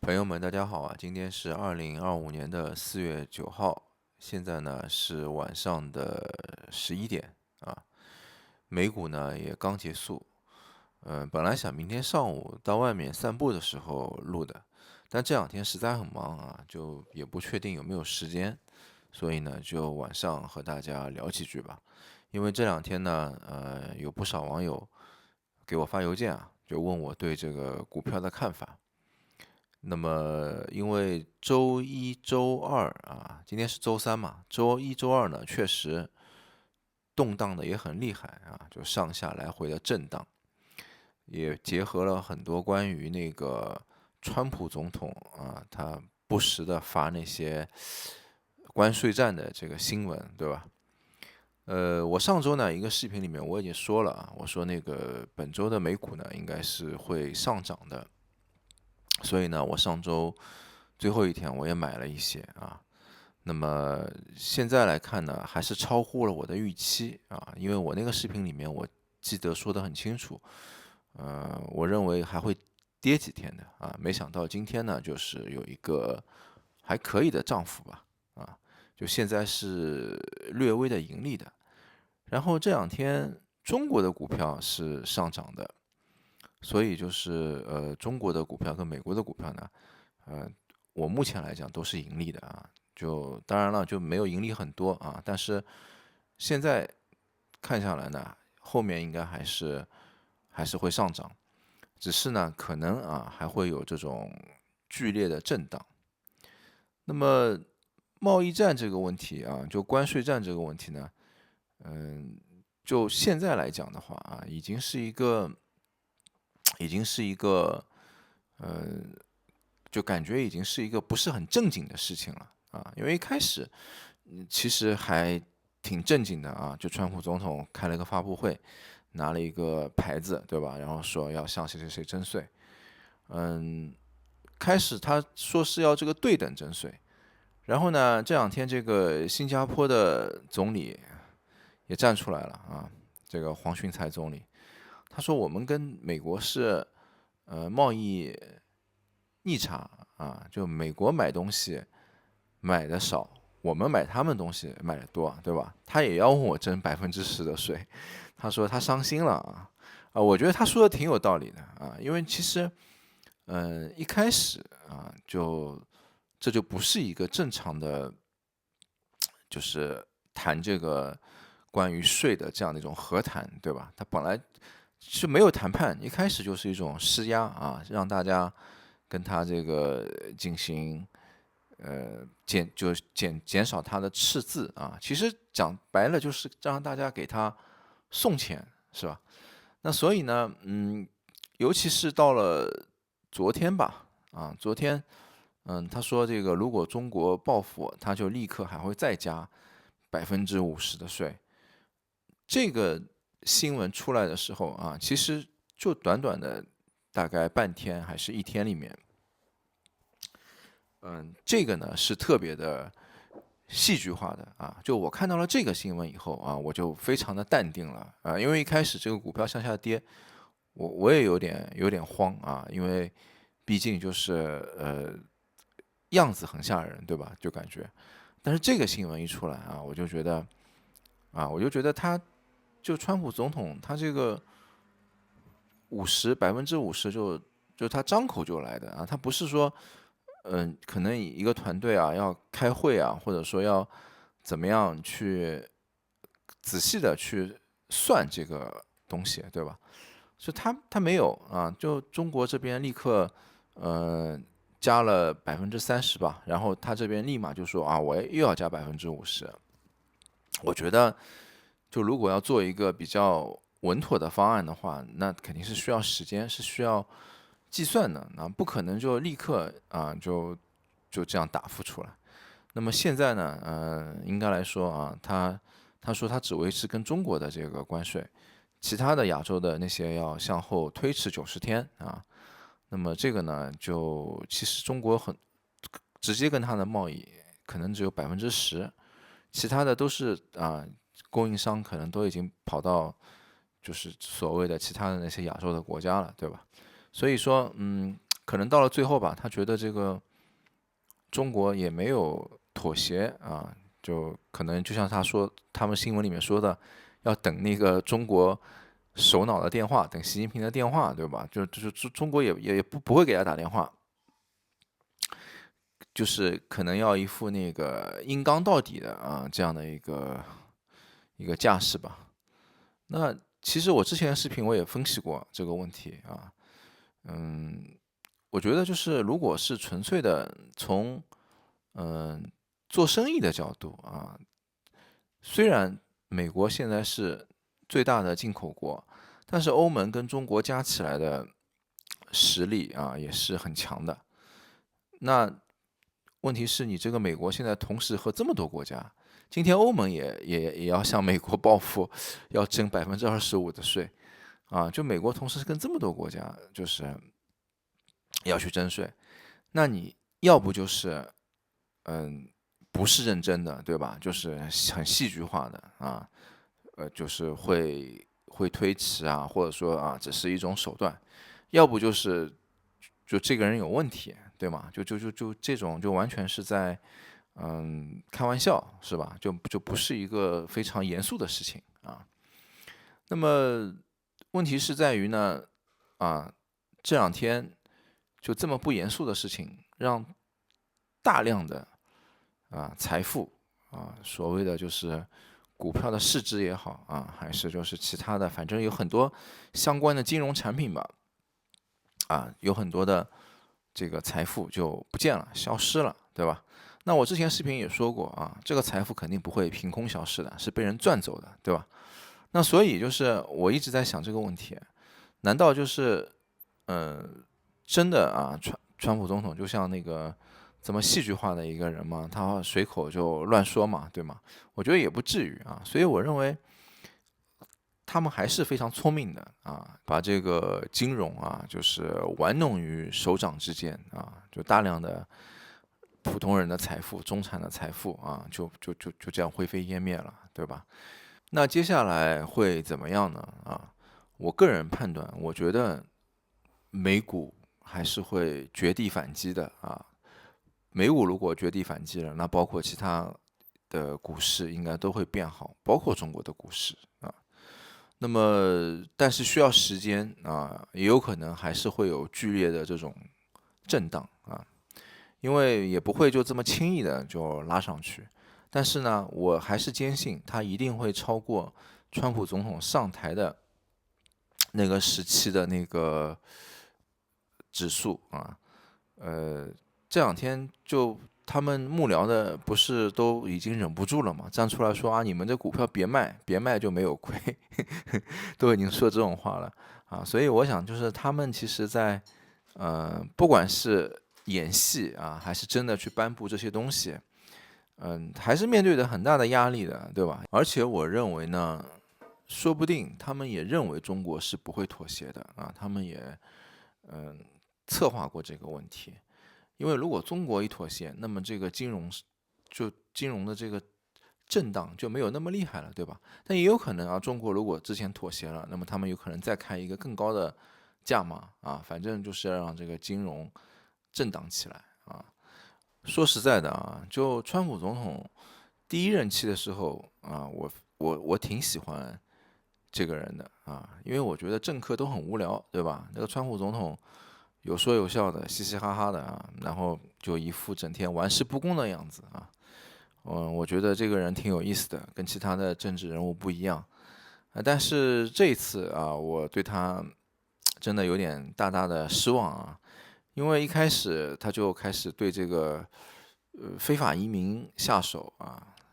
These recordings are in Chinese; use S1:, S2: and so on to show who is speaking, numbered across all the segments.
S1: 朋友们，大家好啊！今天是2025年的4月9号，现在呢是晚上的11点啊，美股呢也刚结束。本来想明天上午到外面散步的时候录的，但这两天实在很忙啊，就也不确定有没有时间，所以呢就晚上和大家聊几句吧。因为这两天呢，有不少网友给我发邮件啊，就问我对这个股票的看法。那么，因为周一周二啊，今天是周三嘛，周一周二呢，确实动荡的也很厉害啊，就上下来回的震荡，也结合了很多关于那个川普总统啊，他不时的发那些关税战的这个新闻，对吧？我上周呢一个视频里面我已经说了啊，我说那个本周的美股呢应该是会上涨的，所以呢，我上周最后一天我也买了一些啊。那么现在来看呢，还是超乎了我的预期啊，因为我那个视频里面我记得说得很清楚，我认为还会跌几天的啊，没想到今天呢，就是有一个还可以的涨幅吧，啊，就现在是略微的盈利的。然后这两天中国的股票是上涨的，所以就是中国的股票跟美国的股票呢，呃，我目前来讲都是盈利的啊。就当然了，就没有盈利很多啊，但是现在看下来呢，后面应该还是会上涨，只是呢可能啊还会有这种剧烈的震荡。那么贸易战这个问题啊，就关税战这个问题呢，嗯，就现在来讲的话啊，已经是一个呃，就感觉已经是一个不是很正经的事情了啊。因为一开始，其实还挺正经的啊，就川普总统开了一个发布会，拿了一个牌子，对吧？然后说要向谁谁谁征税。嗯，开始他说是要这个对等征税，然后呢，这两天这个新加坡的总理也站出来了啊，这个黄循财总理，他说我们跟美国是贸易逆差啊，就美国买东西买的少，我们买他们东西买的多，对吧？他也要问我征10%的税，他说他伤心了啊。我觉得他说的挺有道理的啊，因为其实，一开始啊，这就不是一个正常的，就是谈这个关于税的这样的一种和谈，对吧？他本来是没有谈判，一开始就是一种施压啊，让大家跟他这个进行减少他的赤字啊。其实讲白了就是让大家给他送钱，是吧？那所以呢，尤其是到了昨天吧，啊，昨天，他说这个如果中国报复，他就立刻还会再加50%的税。这个新闻出来的时候啊，其实就短短的大概半天还是一天里面，这个呢是特别的戏剧化的啊。就我看到了这个新闻以后啊，我就非常的淡定了啊，因为一开始这个股票向下跌，我也有点慌啊，因为毕竟就是样子很吓人，对吧？就感觉，但是这个新闻一出来啊，我就觉得就川普总统他这个50%就他张口就来的啊，他不是说可能一个团队啊要开会啊，或者说要怎么样去仔细的去算这个东西，对吧？是他没有啊，就中国这边立刻呃加了30%吧，然后他这边立马就说啊，我又要加50%。我觉得就如果要做一个比较稳妥的方案的话，那肯定是需要时间，是需要计算的，那不可能就立刻啊就这样答复出来。那么现在呢，应该来说啊，他说他只维持跟中国的这个关税，其他的亚洲的那些要向后推迟90天啊。那么这个呢，就其实中国很直接跟他的贸易可能只有10%，其他的都是供应商可能都已经跑到就是所谓的其他的那些亚洲的国家了，对吧？所以说，可能到了最后吧，他觉得这个中国也没有妥协啊，就可能就像他们新闻里面说的，要等那个中国首脑的电话，等习近平的电话，对吧？就是中国也不会给他打电话，就是可能要一副那个硬刚到底的啊这样的一个架势吧。那其实我之前的视频我也分析过这个问题啊，嗯，我觉得就是如果是纯粹的从做生意的角度啊，虽然美国现在是最大的进口国，但是欧盟跟中国加起来的实力啊也是很强的。那问题是你这个美国现在同时和这么多国家，今天欧盟也要向美国报复，要征25%的税啊！就美国同时跟这么多国家就是要去征税，那你要不就是不是认真的，对吧？就是很戏剧化的啊，就是会推迟啊，或者说啊只是一种手段，要不就这个人有问题，对吗？就这种就完全是在开玩笑是吧？就不是一个非常严肃的事情啊。那么问题是在于呢啊这两天就这么不严肃的事情，让大量的财富所谓的就是股票的市值也好还是就是其他的，反正有很多相关的金融产品吧有很多的这个财富就不见了，消失了，对吧？那我之前视频也说过这个财富肯定不会凭空消失的，是被人赚走的，对吧？那所以就是我一直在想这个问题，难道就是真的川普总统就像那个这么戏剧化的一个人吗？他随口就乱说嘛，对吗？我觉得也不至于所以我认为他们还是非常聪明的把这个金融就是玩弄于手掌之间就大量的普通人的财富、中产的财富就这样灰飞烟灭了，对吧？那接下来会怎么样呢？我个人判断，我觉得美股还是会绝地反击的美股如果绝地反击了，那包括其他的股市应该都会变好，包括中国的股市那么，但是需要时间也有可能还是会有剧烈的这种震荡因为也不会就这么轻易的就拉上去。但是呢，我还是坚信它一定会超过川普总统上台的那个时期的那个指数这两天就他们幕僚的不是都已经忍不住了嘛，站出来说你们这股票别卖，别卖就没有亏，都已经说这种话了所以我想就是他们其实在不管是演戏还是真的去颁布这些东西，还是面对着很大的压力的，对吧？而且我认为呢，说不定他们也认为中国是不会妥协的他们也策划过这个问题。因为如果中国一妥协，那么这个金融的这个震荡就没有那么厉害了，对吧？但也有可能中国如果之前妥协了，那么他们有可能再开一个更高的价码反正就是要让这个金融震荡起来说实在的就川普总统第一任期的时候我挺喜欢这个人的因为我觉得政客都很无聊，对吧？那个川普总统有说有笑的，嘻嘻哈哈的然后就一副整天玩世不恭的样子我觉得这个人挺有意思的，跟其他的政治人物不一样但是这一次我对他真的有点大大的失望因为一开始他就开始对这个非法移民下手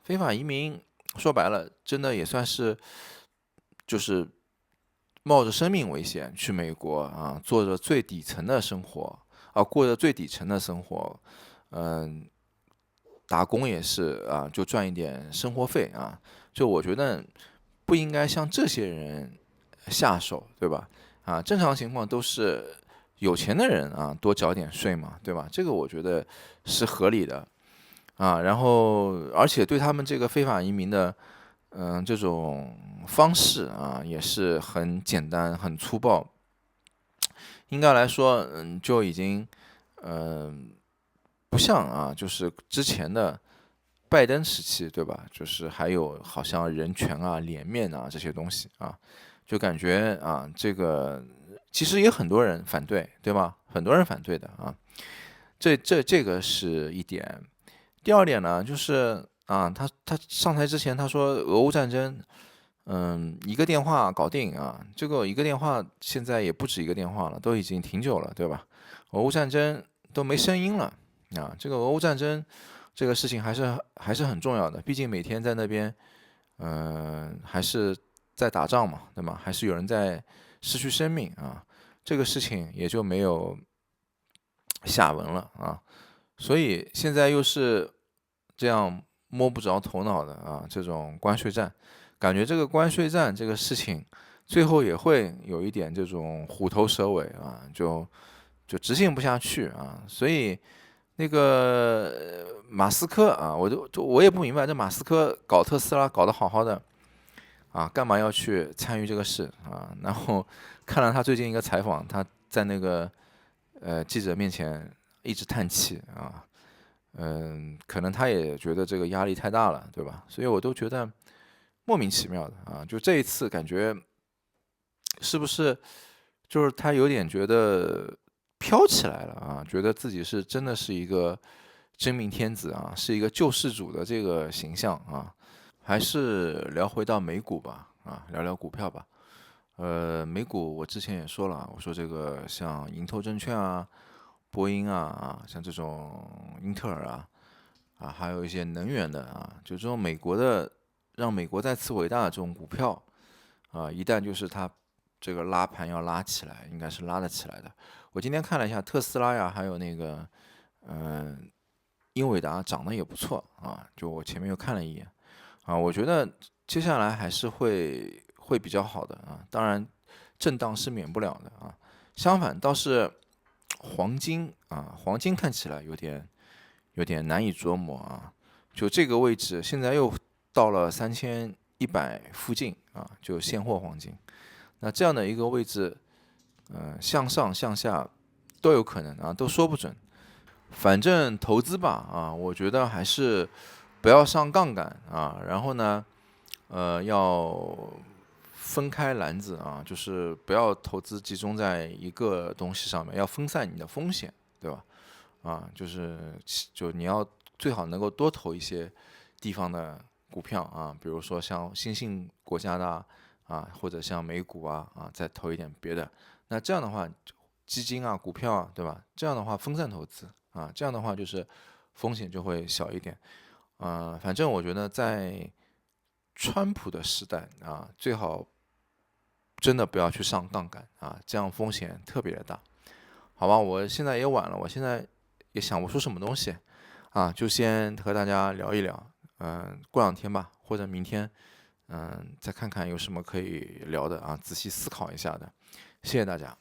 S1: 非法移民说白了，真的也算是就是冒着生命危险去美国做着最底层的生活过着最底层的生活，打工也是就赚一点生活费就我觉得不应该向这些人下手，对吧？正常情况都是有钱的人多缴点税嘛，对吧？这个我觉得是合理的然后而且对他们这个非法移民的这种方式也是很简单、很粗暴，应该来说，就已经，嗯、不像啊，就是之前的拜登时期，对吧？就是还有好像人权啊、脸面啊这些东西啊，就感觉啊，这个其实也很多人反对，对吧？很多人反对的啊，这个是一点。第二点呢，就是啊，他上台之前他说俄乌战争，一个电话搞定啊，这个一个电话现在也不止一个电话了，都已经挺久了，对吧？俄乌战争都没声音了啊，这个俄乌战争这个事情还是很重要的，毕竟每天在那边，还是在打仗嘛，对吗？还是有人在失去生命啊，这个事情也就没有下文了啊。所以现在又是这样摸不着头脑的啊，这种关税战，感觉这个关税战这个事情，最后也会有一点这种虎头蛇尾啊，就执行不下去啊。所以那个马斯克啊，我也不明白，这马斯克搞特斯拉搞得好好的啊，干嘛要去参与这个事啊？然后看了他最近一个采访，他在那个记者面前一直叹气啊，可能他也觉得这个压力太大了，对吧？所以我都觉得莫名其妙的啊，就这一次感觉是不是就是他有点觉得飘起来了啊，觉得自己是真的是一个真命天子啊，是一个救世主的这个形象啊。还是聊回到美股吧，啊，聊聊股票吧。美股我之前也说了啊，我说这个像盈透证券啊、波音像这种英特尔还有一些能源的啊，就这种美国的让美国再次伟大的这种股票啊，一旦就是它这个拉盘要拉起来，应该是拉得起来的。我今天看了一下特斯拉呀，还有那个英伟达涨得也不错啊，就我前面又看了一眼。我觉得接下来还是会比较好的啊，当然震荡是免不了的啊。相反倒是黄金啊，黄金看起来有点难以琢磨啊。就这个位置现在又到了3100附近啊，就现货黄金。那这样的一个位置，向上向下都有可能啊，都说不准。反正投资吧啊，我觉得还是不要上杠杆啊，然后呢，要分开篮子啊，就是不要投资集中在一个东西上面，要分散你的风险，对吧？就你要最好能够多投一些地方的股票啊，比如说像新兴国家的或者像美股再投一点别的。那这样的话，基金股票对吧？这样的话分散投资这样的话就是风险就会小一点。反正我觉得在川普的时代最好真的不要去上杠杆这样风险特别的大。好吧，我现在也晚了，我现在也想不出什么东西就先和大家聊一聊。过两天吧，或者明天，再看看有什么可以聊的仔细思考一下的。谢谢大家。